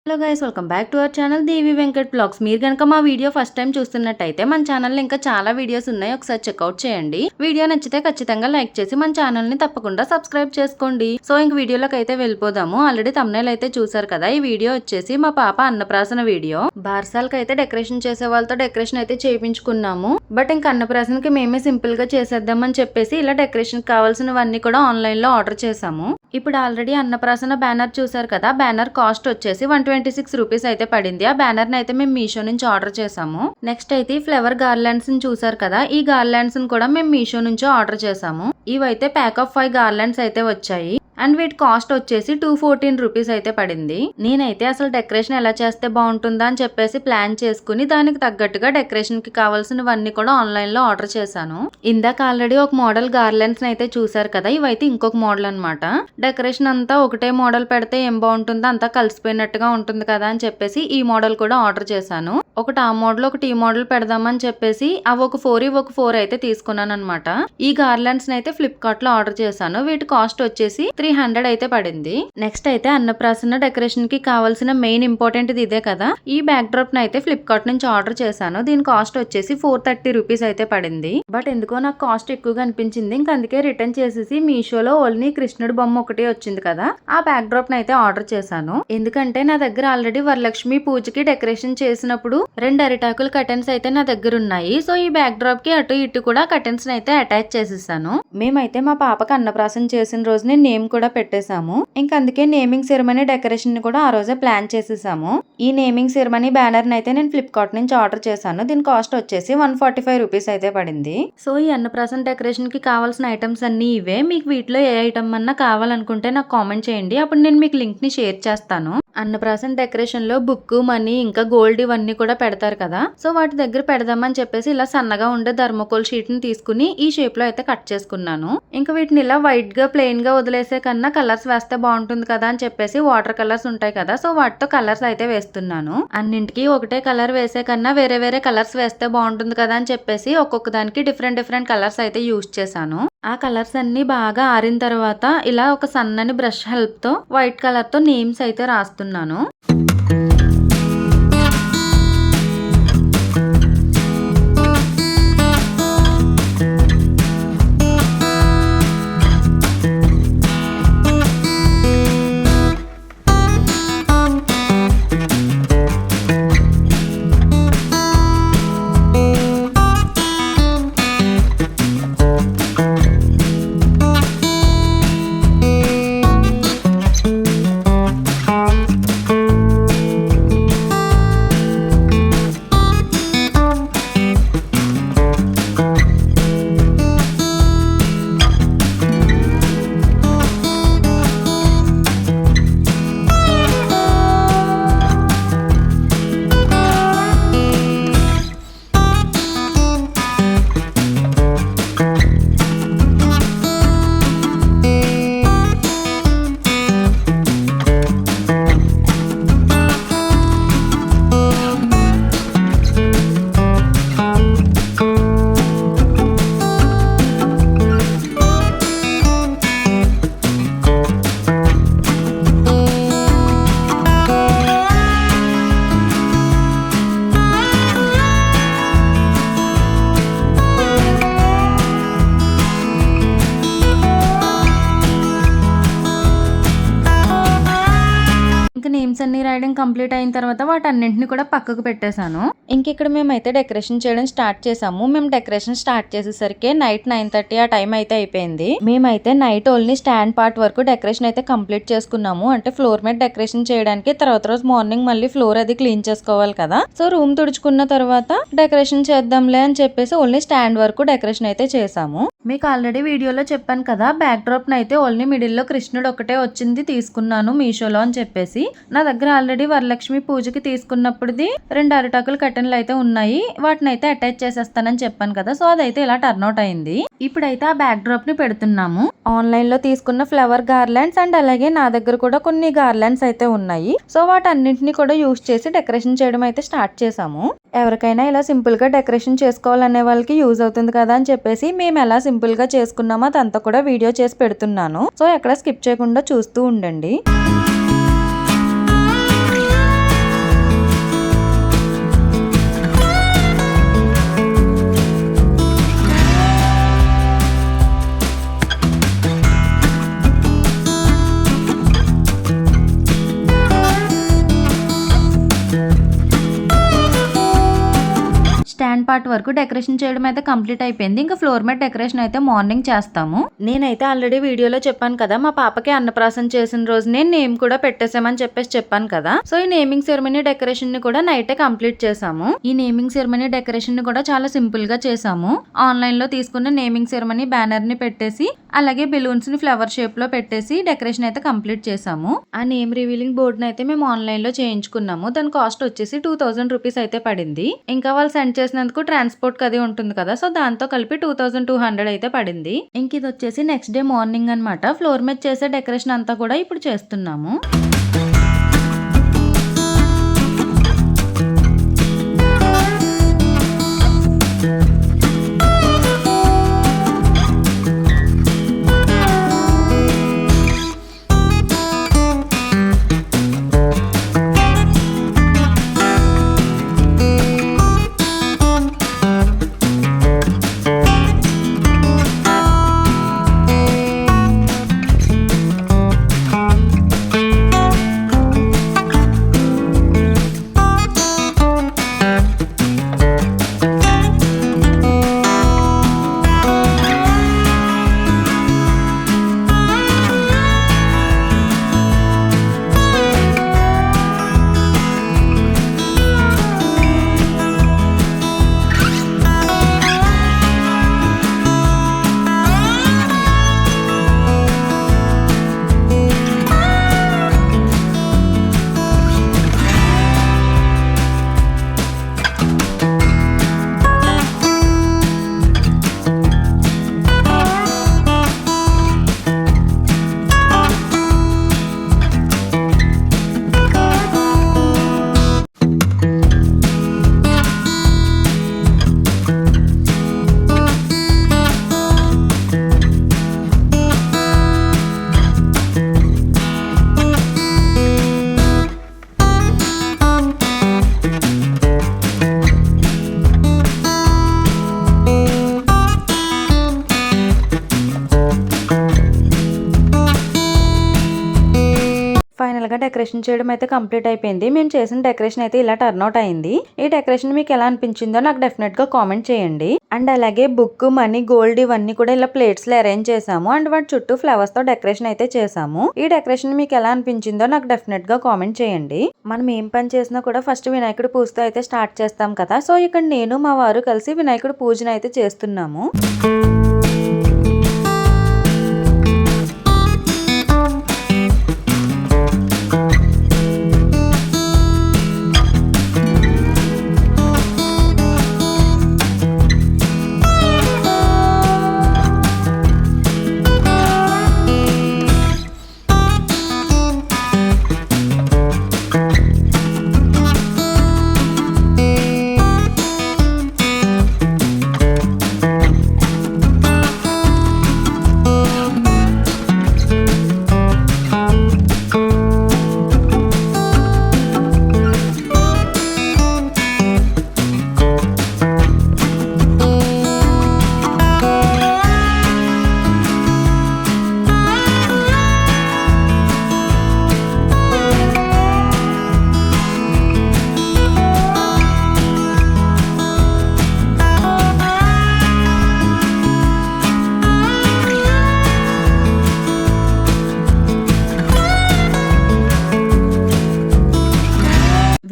Hello guys, welcome back to our channel Devi Venkat blogs. మీరు కనుక మా వీడియో ఫస్ట్ టైం చూస్తున్నట్టయితే మన ఛానల్ లో ఇంకా చాలా వీడియోస్ ఉన్నాయి, ఒకసారి చెక్అవుట్ చేయండి. వీడియో నచ్చితే ఖచ్చితంగా లైక్ చేసి మన ఛానల్ ని తప్పకుండా సబ్స్క్రైబ్ చేసుకోండి. సో ఇంక వీడియోలోకి అయితే వెళ్ళిపోదాము. ఆల్రెడీ థంబ్నెయిల్ అయితే చూసారు కదా. ఈ వీడియో వచ్చేసి మా పాప అన్నప్రాసన వీడియో. బార్సాలకి అయితే డెకరేషన్ చేసే వాళ్ళతో డెకరేషన్ అయితే చేయించుకున్నాము. బట్ ఇంక అన్నప్రాసనకి మేమే సింపుల్ గా చేసేద్దామని చెప్పేసి ఇలా డెకరేషన్ కావాల్సినవన్నీ కూడా ఆన్లైన్ లో ఆర్డర్ చేసాము. ఇప్పుడు ఆల్రెడీ అన్నప్రాసన బ్యానర్ చూసారు కదా. బ్యానర్ కాస్ట్ వచ్చేసి 126 రూపీస్ అయితే పడింది. ఆ బ్యానర్ ని అయితే మేము మీషో నుంచి ఆర్డర్ చేసాము. నెక్స్ట్ అయితే ఫ్లవర్ గార్లాండ్స్ ని చూసారు కదా. ఈ గార్లాండ్స్ ని కూడా మేము మీషో నుంచి ఆర్డర్ చేసాము. ఇవైతే ప్యాక్ ఆఫ్ 5 గార్లాండ్స్ అయితే వచ్చాయి. అండ్ వీటి కాస్ట్ వచ్చేసి 214 రూపీస్ అయితే పడింది. నేనైతే అసలు డెకరేషన్ ఎలా చేస్తే బాగుంటుందా అని చెప్పేసి ప్లాన్ చేసుకుని దానికి తగ్గట్టుగా డెకరేషన్ కి కావాల్సినవన్నీ కూడా ఆన్లైన్ లో ఆర్డర్ చేశాను. ఇందాక ఆల్రెడీ ఒక మోడల్ గార్లెండ్స్ అయితే చూసారు కదా. ఇవైతే ఇంకొక మోడల్ అనమాట. డెకరేషన్ అంతా ఒకటే మోడల్ పెడితే ఏం బాగుంటుందో అంతా కలిసిపోయినట్టుగా ఉంటుంది కదా అని చెప్పేసి ఈ మోడల్ కూడా ఆర్డర్ చేశాను. ఒకటి ఆ మోడల్ ఒకటి ఈ మోడల్ పెడదామని చెప్పేసి అవి ఒక 4 అయితే తీసుకున్నాను అనమాట. ఈ గార్లెండ్స్ అయితే ఫ్లిప్కార్ట్ లో ఆర్డర్ చేశాను. వీటి కాస్ట్ వచ్చేసి 300 అయితే పడింది. నెక్స్ట్ అయితే అన్నప్రాసన డెకరేషన్ కి కావాల్సిన మెయిన్ ఇంపార్టెంట్ ఇదే కదా. ఈ బ్యాక్ డ్రాప్ ని అయితే ఫ్లిప్కార్ట్ నుంచి ఆర్డర్ చేశాను. దీని కాస్ట్ వచ్చేసి 430 రూపీస్ అయితే పడింది. బట్ ఎందుకో నాకు కాస్ట్ ఎక్కువగా అనిపించింది. ఇంక అందుకే రిటర్న్ చేసేసి మీషోలో ఓన్లీ కృష్ణుడి బొమ్మ ఒకటి వచ్చింది కదా, ఆ బ్యాక్ డ్రాప్ ని అయితే ఆర్డర్ చేశాను. ఎందుకంటే నా దగ్గర ఆల్రెడీ వరలక్ష్మి పూజకి డెకరేషన్ చేసినప్పుడు 2 అరిటాకుల కర్టెన్స్ అయితే నా దగ్గర ఉన్నాయి. సో ఈ బ్యాక్ డ్రాప్ కి అటు ఇటు కూడా కర్టెన్స్ అయితే అటాచ్ చేసేసాను. మేమైతే మా పాపకి అన్నప్రాసన చేసిన రోజునే నేమ్ కూడా పెట్టేశాము. ఇంకా అందుకే నేమింగ్ సెరమనీ డెకరేషన్ ని కూడా ఆ రోజే ప్లాన్ చేసేసాము. ఈ నేమింగ్ సెరమనీ బ్యానర్ ని అయితే నేను ఫ్లిప్కార్ట్ నుంచి ఆర్డర్ చేశాను. దీని కాస్ట్ వచ్చేసి 145 రూపీస్ అయితే పడింది. సో ఈ అన్నప్రాసన డెకరేషన్ కి కావాల్సిన ఐటమ్స్ అన్ని ఇవే. మీకు వీటిలో ఏ ఐటమ్ అన్నా కావాలనుకుంటే నాకు కామెంట్ చేయండి. అప్పుడు నేను మీకు లింక్ ని షేర్ చేస్తాను. అన్నప్రాసన డెకరేషన్ లో బుక్, మనీ, ఇంకా గోల్డ్ ఇవన్నీ కూడా పెడతారు కదా. సో వాటి దగ్గర పెడదామని చెప్పేసి ఇలా సన్నగా ఉండే థర్మోకోల్ షీట్ ని తీసుకుని ఈ షేప్ లో అయితే కట్ చేసుకున్నాను. ఇంకా వీటిని ఇలా వైట్ గా ప్లెయిన్ గా వదిలేసే కన్నా కలర్స్ వేస్తే బాగుంటుంది కదా అని చెప్పేసి వాటర్ కలర్స్ ఉంటాయి కదా, సో వాటితో కలర్స్ అయితే వేస్తున్నాను. అన్నింటికి ఒకటే కలర్ వేసే కన్నా వేరే వేరే కలర్స్ వేస్తే బాగుంటుంది కదా అని చెప్పేసి ఒక్కొక్క దానికి డిఫరెంట్ కలర్స్ అయితే యూజ్ చేశాను. ఆ కలర్స్ అన్ని బాగా ఆరిన తర్వాత ఇలా ఒక సన్నని బ్రష్ హెల్ప్ తో వైట్ కలర్ తో నేమ్స్ అయితే రాస్తున్నాను. నేమ్స్ అన్ని రాయడం కంప్లీట్ అయిన తర్వాత వాటన్నింటిని కూడా పక్కకు పెట్టేశాను. ఇంకిక్కడ మేమైతే డెకరేషన్ చేయడం స్టార్ట్ చేసాము. మేము డెకరేషన్ స్టార్ట్ చేసేసరికి నైట్ 9:30 ఆ టైం అయితే అయిపోయింది. మేమైతే నైట్ ఓన్లీ స్టాండ్ పార్ట్ వరకు డెకరేషన్ అయితే కంప్లీట్ చేసుకున్నాము. అంటే ఫ్లోర్ మీద డెకరేషన్ చేయడానికి తర్వాత రోజు మార్నింగ్ మళ్ళీ ఫ్లోర్ అది క్లీన్ చేసుకోవాలి కదా. సో రూమ్ తుడుచుకున్న తర్వాత డెకరేషన్ చేద్దాంలే అని చెప్పేసి ఓన్లీ స్టాండ్ వరకు డెకరేషన్ అయితే చేసాము. మీకు ఆల్రెడీ వీడియోలో చెప్పాను కదా, బ్యాక్ డ్రాప్ అయితే ఓన్లీ మిడిల్ లో కృష్ణుడు ఒకటే వచ్చింది తీసుకున్నాను మీషోలో అని చెప్పేసి. నా దగ్గర ఆల్రెడీ వరలక్ష్మి పూజకి తీసుకున్నప్పుడుది 2 అరిటాకుల కర్టెన్లు అయితే ఉన్నాయి. వాటిని అయితే అటాచ్ చేసేస్తానని చెప్పాను కదా. సో అదైతే ఇలా టర్న్అవుట్ అయింది. ఇప్పుడైతే ఆ బ్యాక్ డ్రాప్ ని పెడుతున్నాము. ఆన్లైన్ లో తీసుకున్న ఫ్లవర్ గార్లాండ్స్ అండ్ అలాగే నా దగ్గర కూడా కొన్ని గార్లాండ్స్ అయితే ఉన్నాయి. సో వాటన్నింటినీ కూడా యూజ్ చేసి డెకరేషన్ చేయడం అయితే స్టార్ట్ చేసాము. ఎవరికైనా ఇలా సింపుల్ గా డెకరేషన్ చేసుకోవాలనే వాళ్ళకి యూజ్ అవుతుంది కదా అని చెప్పేసి మేము ఎలా సింపుల్ గా చేసుకున్నామో అదంతా కూడా వీడియో చేసి పెడుతున్నాను. సో ఎక్కడ స్కిప్ చేయకుండా చూస్తూ ఉండండి. పైన పార్ట్ వరకు డెకరేషన్ చేయడం అయితే కంప్లీట్ అయిపోయింది. ఇంకా ఫ్లోర్ మ్యాట్ డెకరేషన్ అయితే మార్నింగ్ చేస్తాము. నేనైతే ఆల్రెడీ వీడియోలో చెప్పాను కదా, మా పాపకి అన్నప్రాసన చేసిన రోజు నేను నేమ్ కూడా పెట్టేసామని చెప్పాను కదా. సో ఈ నేమింగ్ సెరమనీ డెకరేషన్ ని కూడా నైటే కంప్లీట్ చేసాము. ఈ నేమింగ్ సెరమనీ డెకరేషన్ ని కూడా చాలా సింపుల్ గా చేసాము. ఆన్లైన్ లో తీసుకున్న నేమింగ్ సెరమనీ బ్యానర్ ని పెట్టేసి అలాగే బెలూన్స్ ని ఫ్లవర్ షేప్ లో పెట్టేసి డెకరేషన్ అయితే కంప్లీట్ చేసాము. ఆ నేమ్ రివీలింగ్ బోర్డ్ ని అయితే మేము ఆన్లైన్ లో చేయించుకున్నాము. దాని కాస్ట్ వచ్చేసి 2000 రూపీస్ అయితే పడింది. ఇంకా వాళ్ళు సెండ్ చేసినందుకు ట్రాన్స్పోర్ట్ కది ఉంటుంది కదా, సో దాంతో కలిపి 2200 అయితే పడింది. ఇంక ఇది వచ్చేసి నెక్స్ట్ డే మార్నింగ్ అన్నమాట. ఫ్లోర్ మీద చేసే డెకరేషన్ అంతా కూడా ఇప్పుడు చేస్తున్నాము. ఫైనల్ గా డెకరేషన్ చేయడం అయితే కంప్లీట్ అయిపోయింది. మేము చేసిన డెకరేషన్ అయితే ఇలా టర్న్అవుట్ అయింది. ఈ డెకరేషన్ మీకు ఎలా అనిపించిందో నాకు డెఫినెట్ గా కామెంట్ చేయండి. అండ్ అలాగే బుక్, మనీ, గోల్డ్ ఇవన్నీ కూడా ఇలా ప్లేట్స్ లో అరేంజ్ చేసాము. అండ్ వాటి చుట్టూ ఫ్లవర్స్ తో డెకరేషన్ అయితే చేసాము. ఈ డెకరేషన్ మీకు ఎలా అనిపించిందో నాకు డెఫినెట్ గా కామెంట్ చేయండి. మనం ఏం పని చేసినా కూడా ఫస్ట్ వినాయకుడి పూజతో అయితే స్టార్ట్ చేస్తాం కదా. సో ఇక్కడ నేను మా వారు కలిసి వినాయకుడి పూజను అయితే చేస్తున్నాము.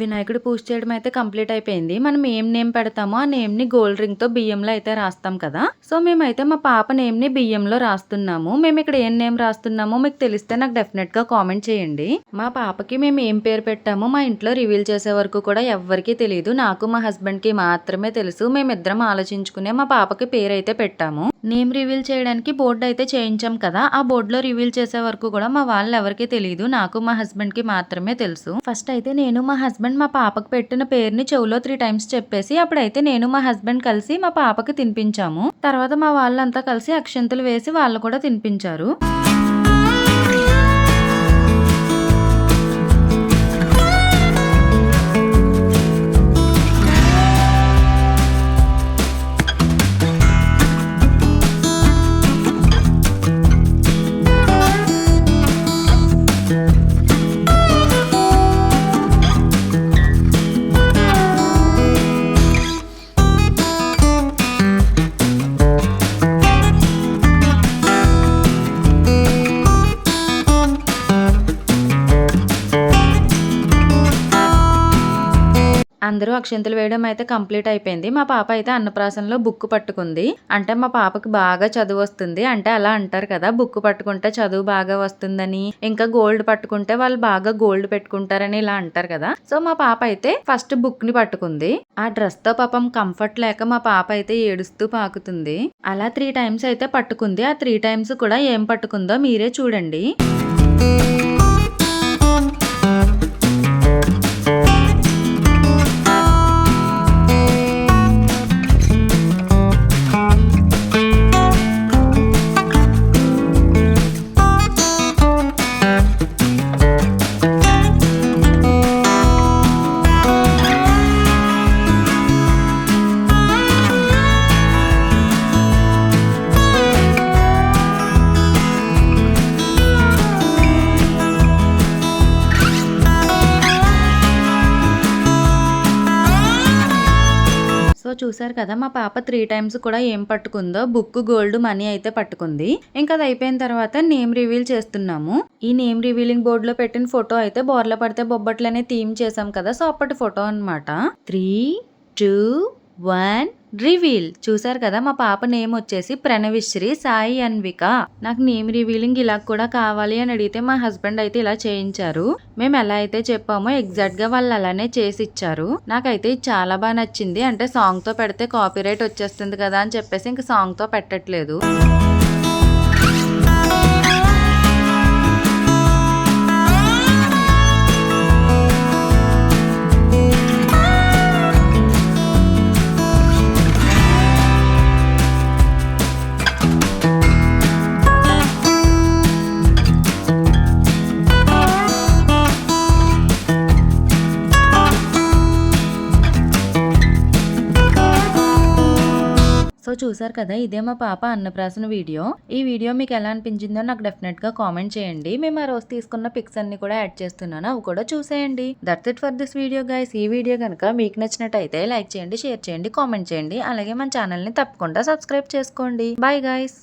వినాయకుడి పూజ చేయడం అయితే కంప్లీట్ అయిపోయింది. మనం ఏం నేమ్ పెడతామో ఆ నేమ్ ని గోల్డ్ రింగ్ తో బియ్యంలో అయితే రాస్తాం కదా. సో మేమైతే మా పాప నేమ్ ని బియ్యంలో రాస్తున్నాము. మేము ఇక్కడ ఏం నేమ్ రాస్తున్నామో మీకు తెలిస్తే నాకు డెఫినెట్ గా కామెంట్ చేయండి. మా పాపకి మేము ఏం పేరు పెట్టామో మా ఇంట్లో రివీల్ చేసే వరకు కూడా ఎవ్వరికీ తెలియదు. నాకు మా హస్బెండ్ కి మాత్రమే తెలుసు. మేమిద్దరం ఆలోచించుకునే మా పాపకి పేరు అయితే పెట్టాము. నేమ్ రివీల్ చేయడానికి బోర్డు అయితే చేయించాం కదా. ఆ బోర్డులో రివీల్ చేసే వరకు కూడా మా వాళ్ళు ఎవరికీ తెలియదు. నాకు మా హస్బెండ్ కి మాత్రమే తెలుసు. ఫస్ట్ అయితే నేను మా హస్బెండ్ మా పాపకు పెట్టిన పేరుని చెవులో 3 times చెప్పేసి అప్పుడైతే నేను మా హస్బెండ్ కలిసి మా పాపకి తినిపించాము. తర్వాత మా వాళ్ళంతా కలిసి అక్షంతలు వేసి వాళ్ళు కూడా తినిపించారు. అందరూ అక్షింతలు వేయడం అయితే కంప్లీట్ అయిపోయింది. మా పాప అయితే అన్నప్రాసనలో బుక్ పట్టుకుంది. అంటే మా పాపకి బాగా చదువు వస్తుంది. అంటే అలా అంటారు కదా, బుక్ పట్టుకుంటే చదువు బాగా వస్తుందని, ఇంకా గోల్డ్ పట్టుకుంటే వాళ్ళు బాగా గోల్డ్ పెట్టుకుంటారని ఇలా అంటారు కదా. సో మా పాప అయితే ఫస్ట్ బుక్ ని పట్టుకుంది. ఆ డ్రెస్ తో పాపం కంఫర్ట్ లేక మా పాప అయితే ఏడుస్తూ పాకుతుంది. అలా 3 టైమ్స్ అయితే పట్టుకుంది. ఆ 3 టైమ్స్ కూడా ఏం పట్టుకుందో మీరే చూడండి. సో చూసారు కదా, మా పాప 3 టైమ్స్ కూడా ఏం పట్టుకుందో, బుక్, గోల్డ్, మనీ అయితే పట్టుకుంది. ఇంకా అది అయిపోయిన తర్వాత నేమ్ రివీల్ చేస్తున్నాము. ఈ నేమ్ రివీలింగ్ బోర్డ్ లో పెట్టిన ఫోటో అయితే బోర్ల పడితే బొబ్బట్లనే థీమ్ చేసాం కదా, సో అప్పటి ఫోటో అన్నమాట. 3, 2, 1 రివీల్. చూసారు కదా, మా పాప నేమ్ వచ్చేసి ప్రణవిశ్రీ సాయి అన్విక. నాకు నేమ్ రివీలింగ్ ఇలా కూడా కావాలి అని అడిగితే మా హస్బెండ్ అయితే ఇలా చేయించారు. మేము ఎలా అయితే చెప్పామో ఎగ్జాక్ట్ గా వాళ్ళు అలానే చేసి ఇచ్చారు. నాకైతే చాలా బాగా నచ్చింది. అంటే సాంగ్ తో పెడితే కాపీరైట్ వచ్చేస్తుంది కదా అని చెప్పేసి ఇంకా సాంగ్ తో పెట్టట్లేదు. సో చూసారు కదా, ఇదే మా పాప అన్నప్రాసన వీడియో. ఈ వీడియో మీకు ఎలా అనిపించిందో నాకు డెఫినెట్ గా కామెంట్ చేయండి. మేము ఆ రోజు తీసుకున్న పిక్స్ అన్ని కూడా యాడ్ చేస్తున్నాను, అవి కూడా చూసేయండి. That's it for this video guys. ఈ వీడియో కనుక మీకు నచ్చినట్టయితే లైక్ చేయండి, షేర్ చేయండి, కామెంట్ చేయండి. అలాగే మన ఛానల్ ని తప్పకుండా సబ్స్క్రైబ్ చేసుకోండి. Bye guys.